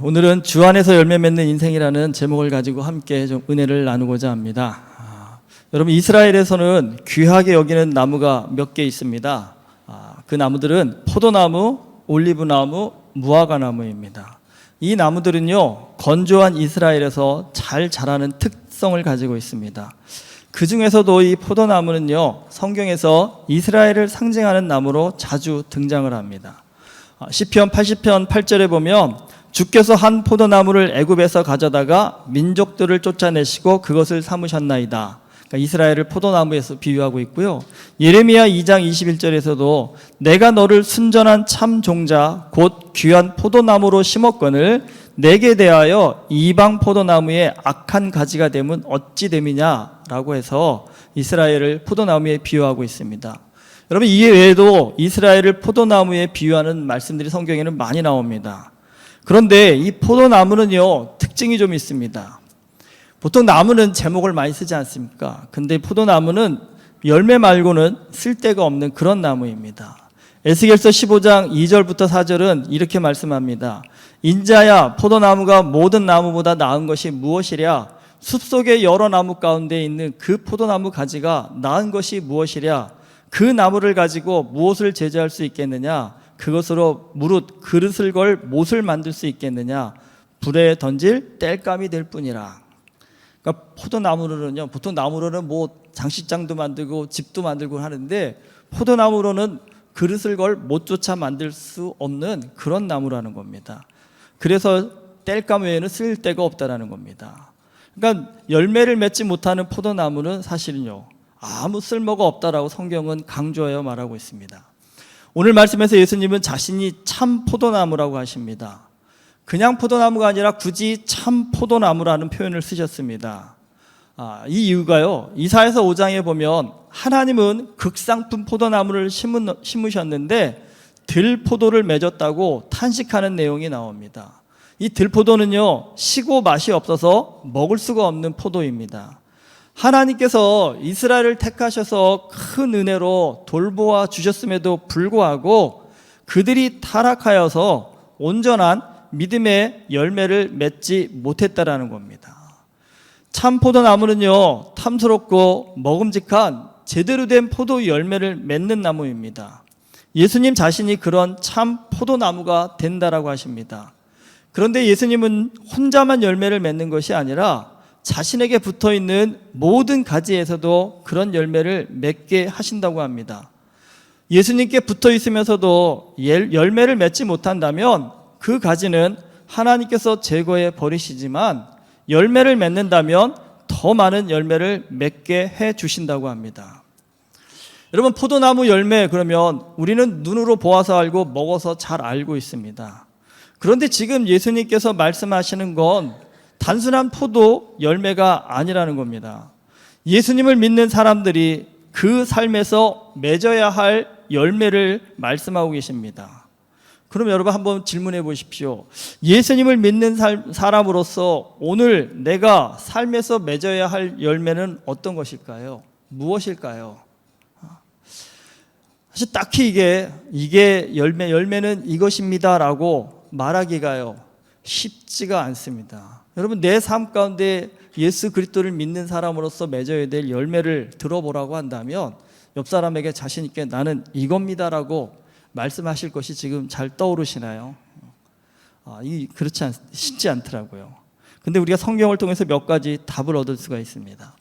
오늘은 주 안에서 열매 맺는 인생이라는 제목을 가지고 함께 좀 은혜를 나누고자 합니다. 여러분, 이스라엘에서는 귀하게 여기는 나무가 몇 개 있습니다. 그 나무들은 포도나무, 올리브나무, 무화과나무입니다. 이 나무들은요, 건조한 이스라엘에서 잘 자라는 특성을 가지고 있습니다. 그 중에서도 이 포도나무는요, 성경에서 이스라엘을 상징하는 나무로 자주 등장을 합니다. 시편 80편 8절에 보면 주께서 한 포도나무를 애굽에서 가져다가 민족들을 쫓아내시고 그것을 삼으셨나이다. 그러니까 이스라엘을 포도나무에서 비유하고 있고요. 예레미야 2장 21절에서도 내가 너를 순전한 참 종자 곧 귀한 포도나무로 심었거늘 내게 대하여 이방 포도나무의 악한 가지가 되면 어찌 됨이냐라고 해서 이스라엘을 포도나무에 비유하고 있습니다. 여러분, 이 외에도 이스라엘을 포도나무에 비유하는 말씀들이 성경에는 많이 나옵니다. 그런데 이 포도나무는요, 특징이 좀 있습니다. 보통 나무는 제목을 많이 쓰지 않습니까? 근데 포도나무는 열매 말고는 쓸데가 없는 그런 나무입니다. 에스겔서 15장 2절부터 4절은 이렇게 말씀합니다. 인자야, 포도나무가 모든 나무보다 나은 것이 무엇이랴? 숲속의 여러 나무 가운데 있는 그 포도나무 가지가 나은 것이 무엇이랴? 그 나무를 가지고 무엇을 제조할 수 있겠느냐? 그것으로 무릇 그릇을 걸 못을 만들 수 있겠느냐? 불에 던질 땔감이 될 뿐이라. 그러니까 포도나무로는요, 보통 나무로는 뭐 장식장도 만들고 집도 만들고 하는데 포도나무로는 그릇을 걸 못조차 만들 수 없는 그런 나무라는 겁니다. 그래서 땔감 외에는 쓸 데가 없다라는 겁니다. 그러니까 열매를 맺지 못하는 포도나무는 사실은요, 아무 쓸모가 없다라고 성경은 강조하여 말하고 있습니다. 오늘 말씀에서 예수님은 자신이 참 포도나무라고 하십니다. 그냥 포도나무가 아니라 굳이 참 포도나무라는 표현을 쓰셨습니다. 이 이유가요, 이사야서 5장에 보면 하나님은 극상품 포도나무를 심으셨는데 들포도를 맺었다고 탄식하는 내용이 나옵니다. 이 들포도는요, 시고 맛이 없어서 먹을 수가 없는 포도입니다. 하나님께서 이스라엘을 택하셔서 큰 은혜로 돌보아 주셨음에도 불구하고 그들이 타락하여서 온전한 믿음의 열매를 맺지 못했다라는 겁니다. 참 포도나무는요, 탐스럽고 먹음직한 제대로 된 포도 열매를 맺는 나무입니다. 예수님 자신이 그런 참 포도나무가 된다라고 하십니다. 그런데 예수님은 혼자만 열매를 맺는 것이 아니라 자신에게 붙어있는 모든 가지에서도 그런 열매를 맺게 하신다고 합니다. 예수님께 붙어있으면서도 열매를 맺지 못한다면 그 가지는 하나님께서 제거해 버리시지만 열매를 맺는다면 더 많은 열매를 맺게 해 주신다고 합니다. 여러분, 포도나무 열매, 그러면 우리는 눈으로 보아서 알고 먹어서 잘 알고 있습니다. 그런데 지금 예수님께서 말씀하시는 건 단순한 포도 열매가 아니라는 겁니다. 예수님을 믿는 사람들이 그 삶에서 맺어야 할 열매를 말씀하고 계십니다. 그럼 여러분 한번 질문해 보십시오. 예수님을 믿는 사람으로서 오늘 내가 삶에서 맺어야 할 열매는 어떤 것일까요? 무엇일까요? 사실 딱히 이게 열매는 이것입니다라고 말하기가요, 쉽지가 않습니다. 여러분, 내 삶 가운데 예수 그리스도를 믿는 사람으로서 맺어야 될 열매를 들어보라고 한다면 옆 사람에게 자신 있게 나는 이겁니다라고 말씀하실 것이 지금 잘 떠오르시나요? 쉽지 않더라고요. 근데 우리가 성경을 통해서 몇 가지 답을 얻을 수가 있습니다.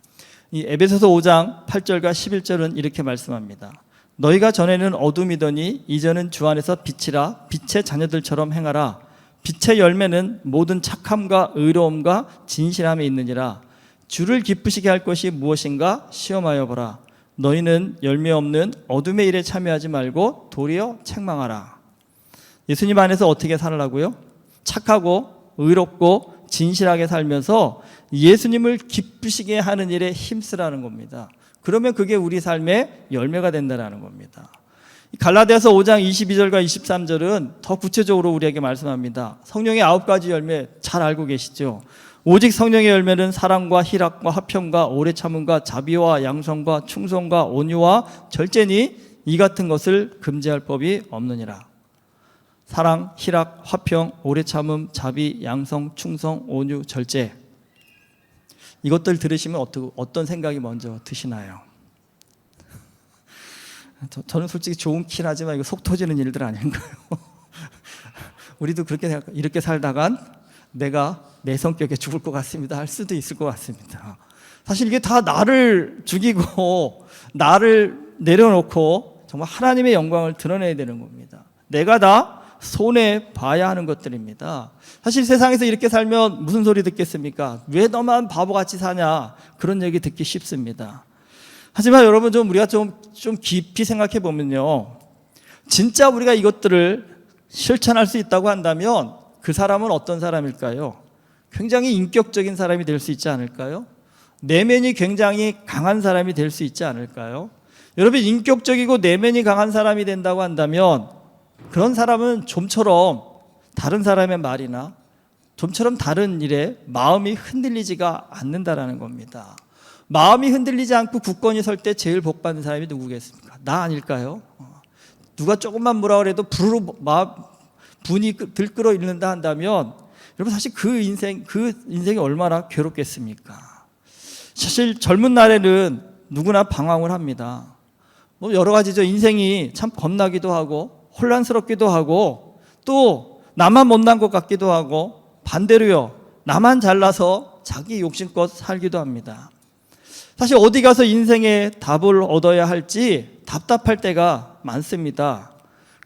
이 에베소서 5장 8절과 11절은 이렇게 말씀합니다. 너희가 전에는 어둠이더니 이제는 주 안에서 빛이라. 빛의 자녀들처럼 행하라. 빛의 열매는 모든 착함과 의로움과 진실함에 있느니라. 주를 기쁘시게 할 것이 무엇인가 시험하여 보라. 너희는 열매 없는 어둠의 일에 참여하지 말고 도리어 책망하라. 예수님 안에서 어떻게 살라고요? 착하고 의롭고 진실하게 살면서 예수님을 기쁘시게 하는 일에 힘쓰라는 겁니다. 그러면 그게 우리 삶의 열매가 된다는 겁니다. 갈라디아서 5장 22절과 23절은 더 구체적으로 우리에게 말씀합니다. 성령의 9가지 열매 잘 알고 계시죠? 오직 성령의 열매는 사랑과 희락과 화평과 오래 참음과 자비와 양성과 충성과 온유와 절제니 이 같은 것을 금지할 법이 없느니라. 사랑, 희락, 화평, 오래 참음, 자비, 양성, 충성, 온유, 절제. 이것들 들으시면 어떤 생각이 먼저 드시나요? 저는 솔직히 좋긴 하지만 이거 속 터지는 일들 아닌가요? 우리도 그렇게 이렇게 살다간 내가 내 성격에 죽을 것 같습니다 할 수도 있을 것 같습니다. 사실 이게 다 나를 죽이고 나를 내려놓고 정말 하나님의 영광을 드러내야 되는 겁니다. 내가 다 손해 봐야 하는 것들입니다. 사실 세상에서 이렇게 살면 무슨 소리 듣겠습니까? 왜 너만 바보같이 사냐? 그런 얘기 듣기 쉽습니다. 하지만 여러분 우리가 좀 깊이 생각해 보면요, 진짜 우리가 이것들을 실천할 수 있다고 한다면 그 사람은 어떤 사람일까요? 굉장히 인격적인 사람이 될 수 있지 않을까요? 내면이 굉장히 강한 사람이 될 수 있지 않을까요? 여러분, 인격적이고 내면이 강한 사람이 된다고 한다면 그런 사람은 좀처럼 다른 사람의 말이나 좀처럼 다른 일에 마음이 흔들리지가 않는다라는 겁니다. 마음이 흔들리지 않고 굳건히 설 때 제일 복받는 사람이 누구겠습니까? 나 아닐까요? 누가 조금만 뭐라 그래도 부르르 분이 들끓어 있는다 한다면 여러분, 사실 그 인생이 얼마나 괴롭겠습니까? 사실 젊은 날에는 누구나 방황을 합니다. 뭐 여러 가지죠. 인생이 참 겁나기도 하고 혼란스럽기도 하고 또 나만 못난 것 같기도 하고 반대로요, 나만 잘나서 자기 욕심껏 살기도 합니다. 사실 어디 가서 인생의 답을 얻어야 할지 답답할 때가 많습니다.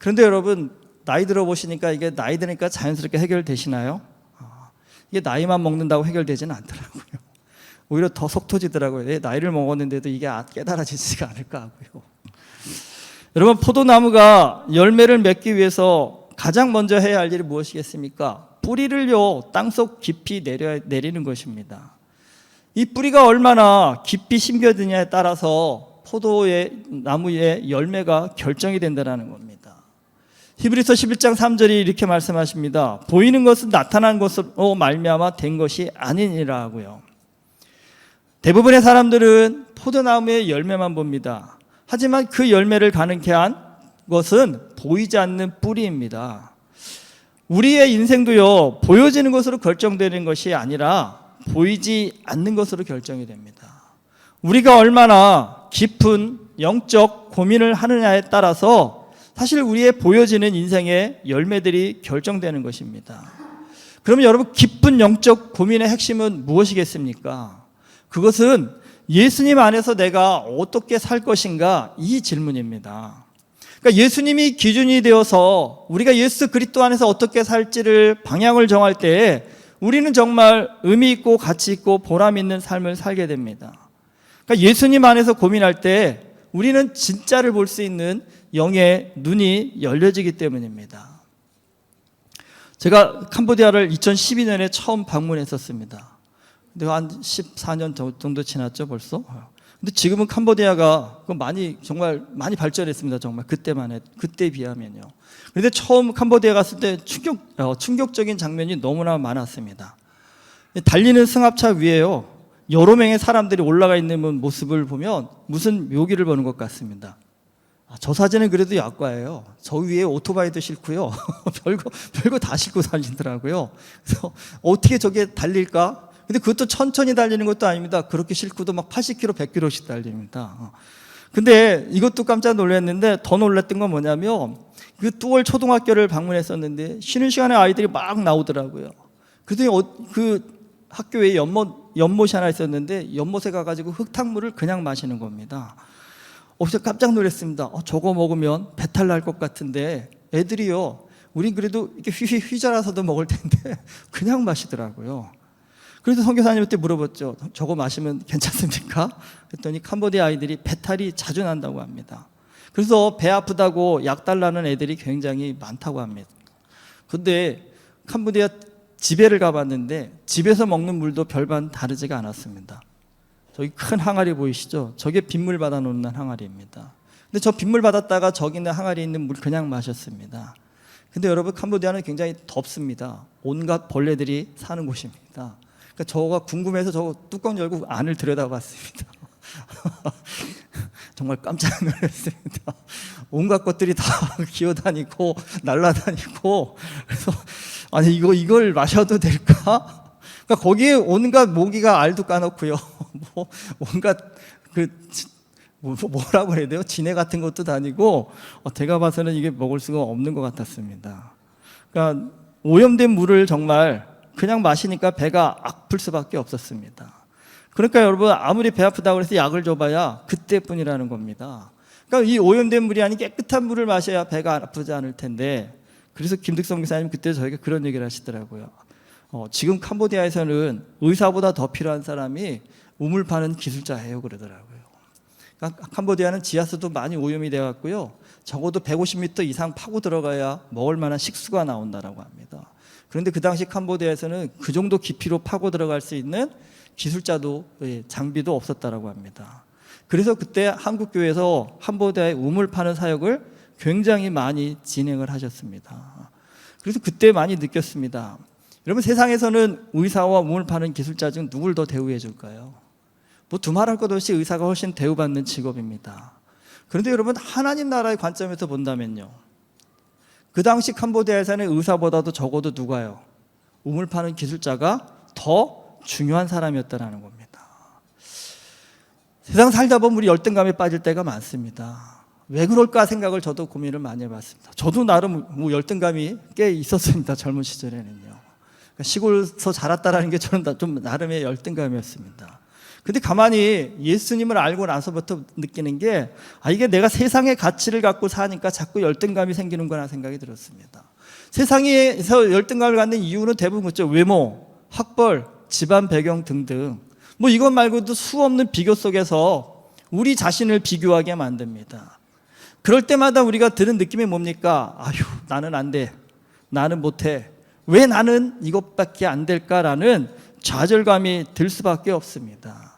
그런데 여러분, 나이 들어보시니까 이게 나이 드니까 자연스럽게 해결되시나요? 이게 나이만 먹는다고 해결되지는 않더라고요. 오히려 더 속 터지더라고요. 나이를 먹었는데도 이게 깨달아지지가 않을까 하고요. 여러분, 포도나무가 열매를 맺기 위해서 가장 먼저 해야 할 일이 무엇이겠습니까? 뿌리를요, 땅속 깊이 내리는 것입니다. 이 뿌리가 얼마나 깊이 심겨드냐에 따라서 포도의 나무의 열매가 결정이 된다는 겁니다. 히브리서 11장 3절이 이렇게 말씀하십니다. 보이는 것은 나타난 것으로 말미암아 된 것이 아니니라 하고요. 대부분의 사람들은 포도나무의 열매만 봅니다. 하지만 그 열매를 가능케 한 것은 보이지 않는 뿌리입니다. 우리의 인생도요, 보여지는 것으로 결정되는 것이 아니라 보이지 않는 것으로 결정이 됩니다. 우리가 얼마나 깊은 영적 고민을 하느냐에 따라서 사실 우리의 보여지는 인생의 열매들이 결정되는 것입니다. 그러면 여러분, 깊은 영적 고민의 핵심은 무엇이겠습니까? 그것은 예수님 안에서 내가 어떻게 살 것인가, 이 질문입니다. 그러니까 예수님이 기준이 되어서 우리가 예수 그리스도 안에서 어떻게 살지를 방향을 정할 때 우리는 정말 의미 있고 가치 있고 보람 있는 삶을 살게 됩니다. 그러니까 예수님 안에서 고민할 때 우리는 진짜를 볼 수 있는 영의 눈이 열려지기 때문입니다. 제가 캄보디아를 2012년에 처음 방문했었습니다. 근데 한 14년 정도 지났죠, 벌써. 근데 지금은 캄보디아가 정말 많이 발전했습니다. 정말 그때 비하면요. 그런데 처음 캄보디아 갔을 때 충격적인 장면이 너무나 많았습니다. 달리는 승합차 위에요, 여러 명의 사람들이 올라가 있는 모습을 보면 무슨 묘기를 보는 것 같습니다. 저 사진은 그래도 약과예요. 저 위에 오토바이도 싣고요. 별거 다 싣고 다니더라고요. 그래서 어떻게 저게 달릴까? 근데 그것도 천천히 달리는 것도 아닙니다. 그렇게 싣고도 막 80km, 100km씩 달립니다. 근데 이것도 깜짝 놀랐는데, 더 놀랐던 건 뭐냐면 그 뚜월 초등학교를 방문했었는데 쉬는 시간에 아이들이 막 나오더라고요. 그랬더니 그 학교에 연못이 하나 있었는데 연못에 가가지고 흙탕물을 그냥 마시는 겁니다. 그래서 깜짝 놀랐습니다. 저거 먹으면 배탈 날 것 같은데 애들이요, 우린 그래도 이렇게 휘저어서도 먹을 텐데 그냥 마시더라고요. 그래서 선교사님한테 물어봤죠. 저거 마시면 괜찮습니까? 그랬더니 캄보디아 아이들이 배탈이 자주 난다고 합니다. 그래서 배 아프다고 약 달라는 애들이 굉장히 많다고 합니다. 근데 캄보디아 집에를 가봤는데 집에서 먹는 물도 별반 다르지가 않았습니다. 저기 큰 항아리 보이시죠? 저게 빗물 받아 놓는 항아리입니다. 근데 저 빗물 받았다가 저기 있는 항아리에 있는 물 그냥 마셨습니다. 근데 여러분, 캄보디아는 굉장히 덥습니다. 온갖 벌레들이 사는 곳입니다. 그러니까 저가 궁금해서 저 뚜껑 열고 안을 들여다봤습니다. 정말 깜짝 놀랐습니다. 온갖 것들이 다 기어다니고 날아다니고, 그래서 아니 이걸 마셔도 될까? 그러니까 거기에 온갖 모기가 알도 까놓고요, 뭐 온갖 뭐라고 해야 돼요? 진해 같은 것도 다니고, 제가 봐서는 이게 먹을 수가 없는 것 같았습니다. 그러니까 오염된 물을 정말 그냥 마시니까 배가 아플 수밖에 없었습니다. 그러니까 여러분, 아무리 배 아프다고 해서 약을 줘봐야 그때뿐이라는 겁니다. 그러니까 이 오염된 물이 아닌 깨끗한 물을 마셔야 배가 아프지 않을 텐데, 그래서 김득성 기사님 그때 저에게 그런 얘기를 하시더라고요. 지금 캄보디아에서는 의사보다 더 필요한 사람이 우물 파는 기술자예요, 그러더라고요. 그러니까 캄보디아는 지하수도 많이 오염이 되어 갖고요, 적어도 150m 이상 파고 들어가야 먹을 만한 식수가 나온다라고 합니다. 그런데 그 당시 캄보디아에서는 그 정도 깊이로 파고 들어갈 수 있는 기술자도, 장비도 없었다라고 합니다. 그래서 그때 한국교회에서 캄보디아에 우물 파는 사역을 굉장히 많이 진행을 하셨습니다. 그래서 그때 많이 느꼈습니다. 여러분, 세상에서는 의사와 우물 파는 기술자 중 누굴 더 대우해 줄까요? 뭐 두말할 것 없이 의사가 훨씬 대우받는 직업입니다. 그런데 여러분, 하나님 나라의 관점에서 본다면요, 그 당시 캄보디아에서는 의사보다도 적어도 누가요? 우물 파는 기술자가 더 중요한 사람이었다는 겁니다. 세상 살다 보면 우리 열등감에 빠질 때가 많습니다. 왜 그럴까 생각을 저도 고민을 많이 해봤습니다. 저도 나름 뭐 열등감이 꽤 있었습니다, 젊은 시절에는요. 그러니까 시골에서 자랐다라는 게 저는 좀 나름의 열등감이었습니다. 근데 가만히 예수님을 알고 나서부터 느끼는 게, 이게 내가 세상의 가치를 갖고 사니까 자꾸 열등감이 생기는구나 생각이 들었습니다. 세상에서 열등감을 갖는 이유는 대부분 그렇죠. 외모, 학벌, 집안 배경 등등, 뭐 이것 말고도 수없는 비교 속에서 우리 자신을 비교하게 만듭니다. 그럴 때마다 우리가 드는 느낌이 뭡니까? 아휴, 나는 안 돼, 나는 못해, 왜 나는 이것밖에 안 될까라는 좌절감이 들 수밖에 없습니다.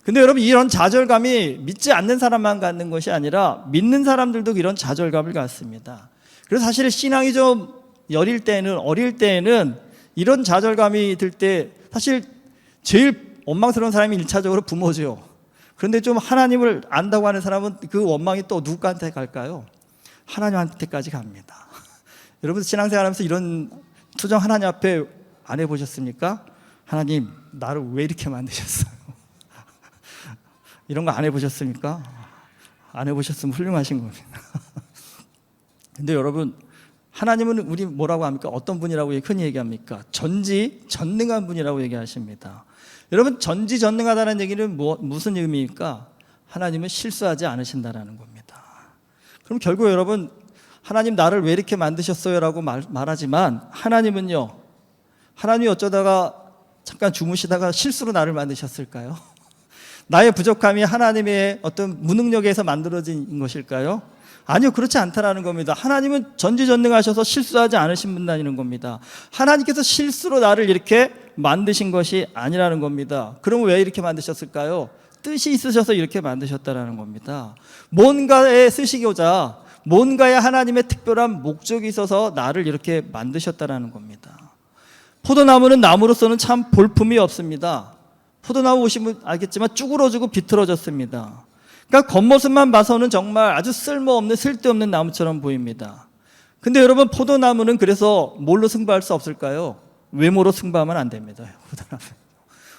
근데 여러분, 이런 좌절감이 믿지 않는 사람만 갖는 것이 아니라 믿는 사람들도 이런 좌절감을 갖습니다. 그래서 사실 신앙이 좀 어릴 때에는 이런 좌절감이 들 때 사실 제일 원망스러운 사람이 1차적으로 부모죠. 그런데 좀 하나님을 안다고 하는 사람은 그 원망이 또 누구한테 갈까요? 하나님한테까지 갑니다. 여러분, 신앙생활하면서 이런 투정 하나님 앞에 안 해보셨습니까? 하나님, 나를 왜 이렇게 만드셨어요? 이런 거 안 해보셨습니까? 안 해보셨으면 훌륭하신 겁니다. 근데 여러분, 하나님은 우리 뭐라고 합니까? 어떤 분이라고 흔히 얘기합니까? 전지전능한 분이라고 얘기하십니다. 여러분, 전지전능하다는 얘기는 무슨 의미입니까? 하나님은 실수하지 않으신다라는 겁니다. 그럼 결국 여러분, 하나님 나를 왜 이렇게 만드셨어요? 라고 말하지만 하나님은요, 하나님이 어쩌다가 잠깐 주무시다가 실수로 나를 만드셨을까요? 나의 부족함이 하나님의 어떤 무능력에서 만들어진 것일까요? 아니요, 그렇지 않다라는 겁니다. 하나님은 전지전능하셔서 실수하지 않으신 분이라는 겁니다. 하나님께서 실수로 나를 이렇게 만드신 것이 아니라는 겁니다. 그럼 왜 이렇게 만드셨을까요? 뜻이 있으셔서 이렇게 만드셨다라는 겁니다. 뭔가에 쓰시고자, 뭔가에 하나님의 특별한 목적이 있어서 나를 이렇게 만드셨다라는 겁니다. 포도나무는 나무로서는 참 볼품이 없습니다. 포도나무 보시면 알겠지만 쭈그러지고 비틀어졌습니다. 그러니까 겉모습만 봐서는 정말 아주 쓸모없는, 쓸데없는 나무처럼 보입니다. 근데 여러분, 포도나무는 그래서 뭘로 승부할 수 없을까요? 외모로 승부하면 안 됩니다.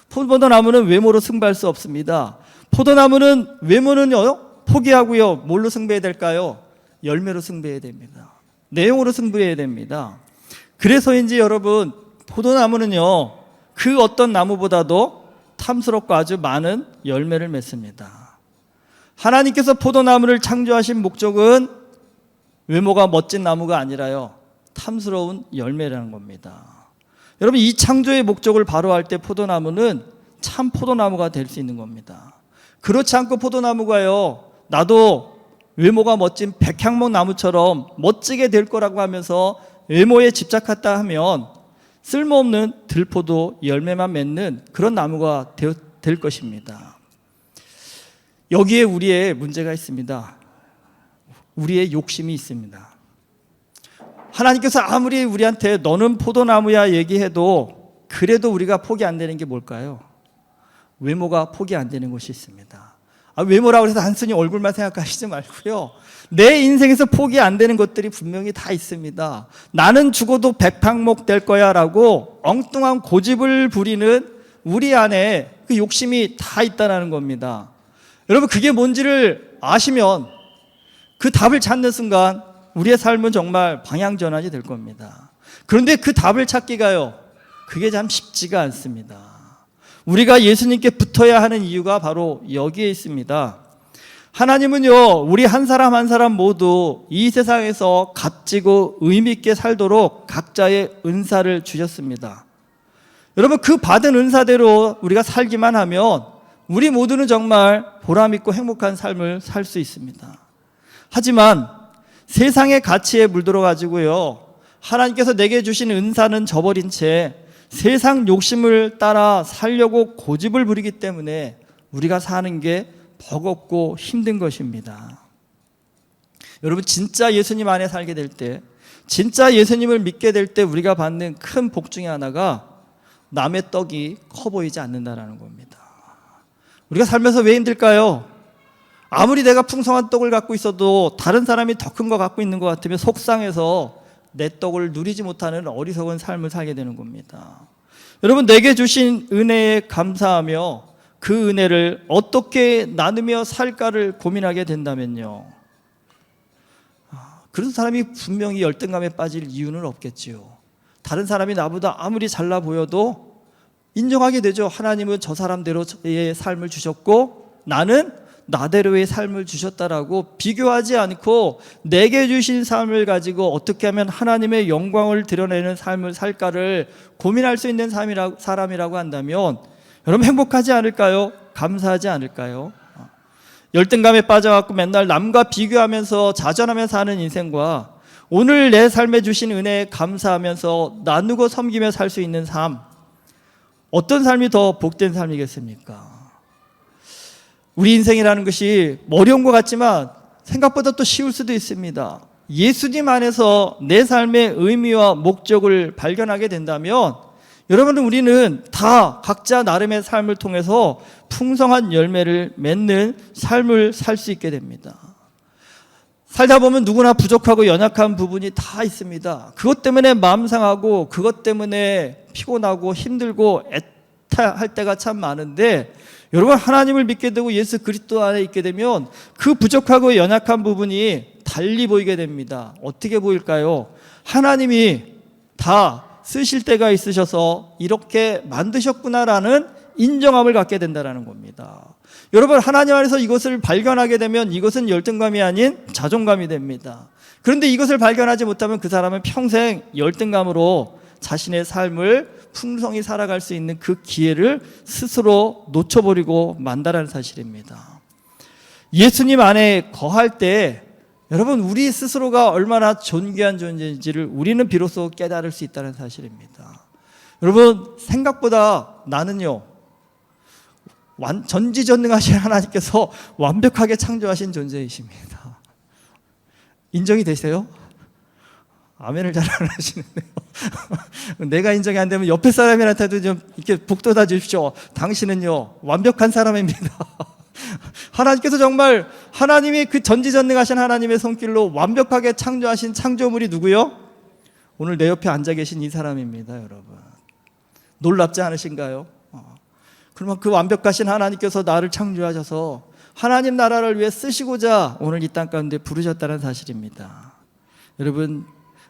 포도나무는 외모로 승부할 수 없습니다. 포도나무는 외모는요, 포기하고요, 뭘로 승부해야 될까요? 열매로 승부해야 됩니다. 내용으로 승부해야 됩니다. 그래서인지 여러분, 포도나무는요, 그 어떤 나무보다도 탐스럽고 아주 많은 열매를 맺습니다. 하나님께서 포도나무를 창조하신 목적은 외모가 멋진 나무가 아니라요, 탐스러운 열매라는 겁니다. 여러분, 이 창조의 목적을 바로할 때 포도나무는 참 포도나무가 될 수 있는 겁니다. 그렇지 않고 포도나무가요, 나도 외모가 멋진 백향목 나무처럼 멋지게 될 거라고 하면서 외모에 집착했다 하면 쓸모없는 들포도 열매만 맺는 그런 나무가 될 것입니다. 여기에 우리의 문제가 있습니다. 우리의 욕심이 있습니다. 하나님께서 아무리 우리한테 너는 포도나무야 얘기해도 그래도 우리가 포기 안 되는 게 뭘까요? 외모가 포기 안 되는 것이 있습니다. 외모라고 해서 단순히 얼굴만 생각하시지 말고요. 내 인생에서 포기 안 되는 것들이 분명히 다 있습니다. 나는 죽어도 백팡목 될 거야 라고 엉뚱한 고집을 부리는 우리 안에 그 욕심이 다 있다는 겁니다. 여러분, 그게 뭔지를 아시면 그 답을 찾는 순간 우리의 삶은 정말 방향전환이 될 겁니다. 그런데 그 답을 찾기가요, 그게 참 쉽지가 않습니다. 우리가 예수님께 붙어야 하는 이유가 바로 여기에 있습니다. 하나님은요, 우리 한 사람 한 사람 모두 이 세상에서 값지고 의미 있게 살도록 각자의 은사를 주셨습니다. 여러분, 그 받은 은사대로 우리가 살기만 하면 우리 모두는 정말 보람 있고 행복한 삶을 살 수 있습니다. 하지만 세상의 가치에 물들어 가지고요, 하나님께서 내게 주신 은사는 저버린 채 세상 욕심을 따라 살려고 고집을 부리기 때문에 우리가 사는 게 버겁고 힘든 것입니다. 여러분, 진짜 예수님 안에 살게 될 때, 진짜 예수님을 믿게 될 때 우리가 받는 큰 복 중에 하나가 남의 떡이 커 보이지 않는다는 겁니다. 우리가 살면서 왜 힘들까요? 아무리 내가 풍성한 떡을 갖고 있어도 다른 사람이 더 큰 거 갖고 있는 것 같으면 속상해서 내 떡을 누리지 못하는 어리석은 삶을 살게 되는 겁니다. 여러분, 내게 주신 은혜에 감사하며 그 은혜를 어떻게 나누며 살까를 고민하게 된다면요, 그런 사람이 분명히 열등감에 빠질 이유는 없겠지요. 다른 사람이 나보다 아무리 잘나 보여도 인정하게 되죠. 하나님은 저 사람대로의 삶을 주셨고 나는 나대로의 삶을 주셨다라고 비교하지 않고 내게 주신 삶을 가지고 어떻게 하면 하나님의 영광을 드러내는 삶을 살까를 고민할 수 있는 사람이라고 한다면 여러분, 행복하지 않을까요? 감사하지 않을까요? 열등감에 빠져갖고 맨날 남과 비교하면서 자전하며 사는 인생과 오늘 내 삶에 주신 은혜에 감사하면서 나누고 섬기며 살 수 있는 삶, 어떤 삶이 더 복된 삶이겠습니까? 우리 인생이라는 것이 어려운 것 같지만 생각보다 또 쉬울 수도 있습니다. 예수님 안에서 내 삶의 의미와 목적을 발견하게 된다면 여러분, 우리는 다 각자 나름의 삶을 통해서 풍성한 열매를 맺는 삶을 살 수 있게 됩니다. 살다 보면 누구나 부족하고 연약한 부분이 다 있습니다. 그것 때문에 마음 상하고 그것 때문에 피곤하고 힘들고 애타할 때가 참 많은데, 여러분, 하나님을 믿게 되고 예수 그리스도 안에 있게 되면 그 부족하고 연약한 부분이 달리 보이게 됩니다. 어떻게 보일까요? 하나님이 다 쓰실 때가 있으셔서 이렇게 만드셨구나라는 인정함을 갖게 된다는 겁니다. 여러분, 하나님 안에서 이것을 발견하게 되면 이것은 열등감이 아닌 자존감이 됩니다. 그런데 이것을 발견하지 못하면 그 사람은 평생 열등감으로 자신의 삶을 풍성히 살아갈 수 있는 그 기회를 스스로 놓쳐버리고 만다라는 사실입니다. 예수님 안에 거할 때 여러분, 우리 스스로가 얼마나 존귀한 존재인지를 우리는 비로소 깨달을 수 있다는 사실입니다. 여러분, 생각보다 나는요, 전지전능하신 하나님께서 완벽하게 창조하신 존재이십니다. 인정이 되세요? 아멘을 잘 안 하시는데요. 내가 인정이 안 되면 옆에 사람한테도 좀 이렇게 북돋아 주십시오. 당신은요, 완벽한 사람입니다. 하나님께서 정말, 하나님이 그 전지전능하신 하나님의 손길로 완벽하게 창조하신 창조물이 누구요? 오늘 내 옆에 앉아 계신 이 사람입니다, 여러분. 놀랍지 않으신가요? 그러면 그 완벽하신 하나님께서 나를 창조하셔서 하나님 나라를 위해 쓰시고자 오늘 이 땅 가운데 부르셨다는 사실입니다. 여러분,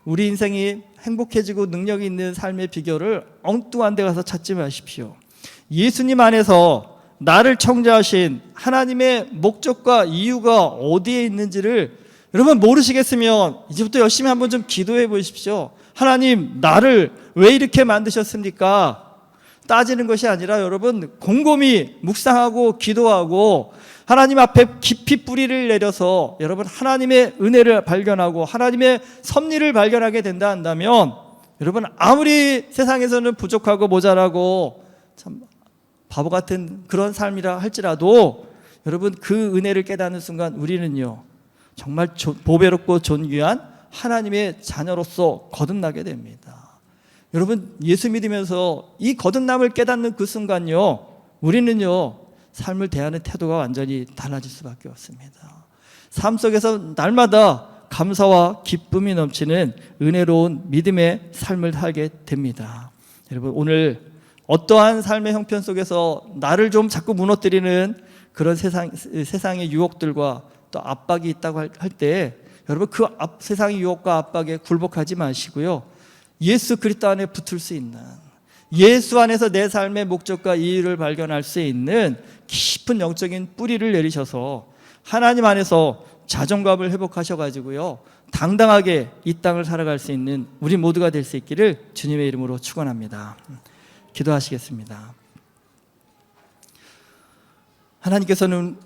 우리 인생이 행복해지고 능력이 있는 삶의 비결을 엉뚱한 데 가서 찾지 마십시오. 예수님 안에서 나를 창조하신 하나님의 목적과 이유가 어디에 있는지를 여러분 모르시겠으면 이제부터 열심히 한번 좀 기도해 보십시오. 하나님, 나를 왜 이렇게 만드셨습니까? 따지는 것이 아니라 여러분, 곰곰이 묵상하고 기도하고 하나님 앞에 깊이 뿌리를 내려서 여러분, 하나님의 은혜를 발견하고 하나님의 섭리를 발견하게 된다 한다면 여러분, 아무리 세상에서는 부족하고 모자라고 참 바보 같은 그런 삶이라 할지라도 여러분, 그 은혜를 깨닫는 순간 우리는요, 정말 보배롭고 존귀한 하나님의 자녀로서 거듭나게 됩니다. 여러분, 예수 믿으면서 이 거듭남을 깨닫는 그 순간요, 우리는요, 삶을 대하는 태도가 완전히 달라질 수밖에 없습니다. 삶 속에서 날마다 감사와 기쁨이 넘치는 은혜로운 믿음의 삶을 살게 됩니다. 여러분, 오늘 어떠한 삶의 형편 속에서 나를 좀 자꾸 무너뜨리는 그런 세상의 유혹들과 또 압박이 있다고 할 때 여러분, 그 세상의 유혹과 압박에 굴복하지 마시고요, 예수 그리스도 안에 붙을 수 있는, 예수 안에서 내 삶의 목적과 이유를 발견할 수 있는 깊은 영적인 뿌리를 내리셔서 하나님 안에서 자존감을 회복하셔가지고요, 당당하게 이 땅을 살아갈 수 있는 우리 모두가 될 수 있기를 주님의 이름으로 축원합니다. 기도하시겠습니다. 하나님께서는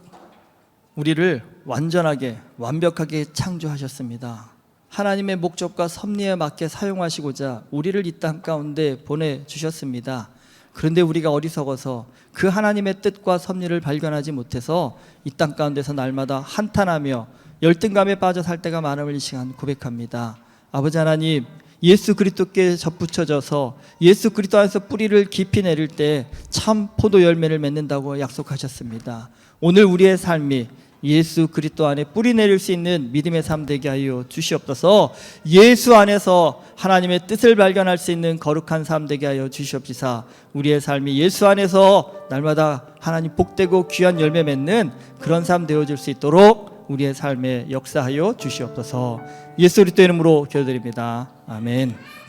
우리를 완전하게 완벽하게 창조하셨습니다. 하나님의 목적과 섭리에 맞게 사용하시고자 우리를 이 땅 가운데 보내주셨습니다. 그런데 우리가 어리석어서 그 하나님의 뜻과 섭리를 발견하지 못해서 이 땅 가운데서 날마다 한탄하며 열등감에 빠져 살 때가 많음을 이 시간 고백합니다. 아버지 하나님, 예수 그리스도께 접붙여져서 예수 그리스도 안에서 뿌리를 깊이 내릴 때 참 포도 열매를 맺는다고 약속하셨습니다. 오늘 우리의 삶이 예수 그리스도 안에 뿌리 내릴 수 있는 믿음의 삶 되게 하여 주시옵소서. 예수 안에서 하나님의 뜻을 발견할 수 있는 거룩한 삶 되게 하여 주시옵시사. 우리의 삶이 예수 안에서 날마다 하나님 복되고 귀한 열매 맺는 그런 삶 되어질 수 있도록 우리의 삶에 역사하여 주시옵소서. 예수 그리스도 이름으로 기도드립니다. 아멘.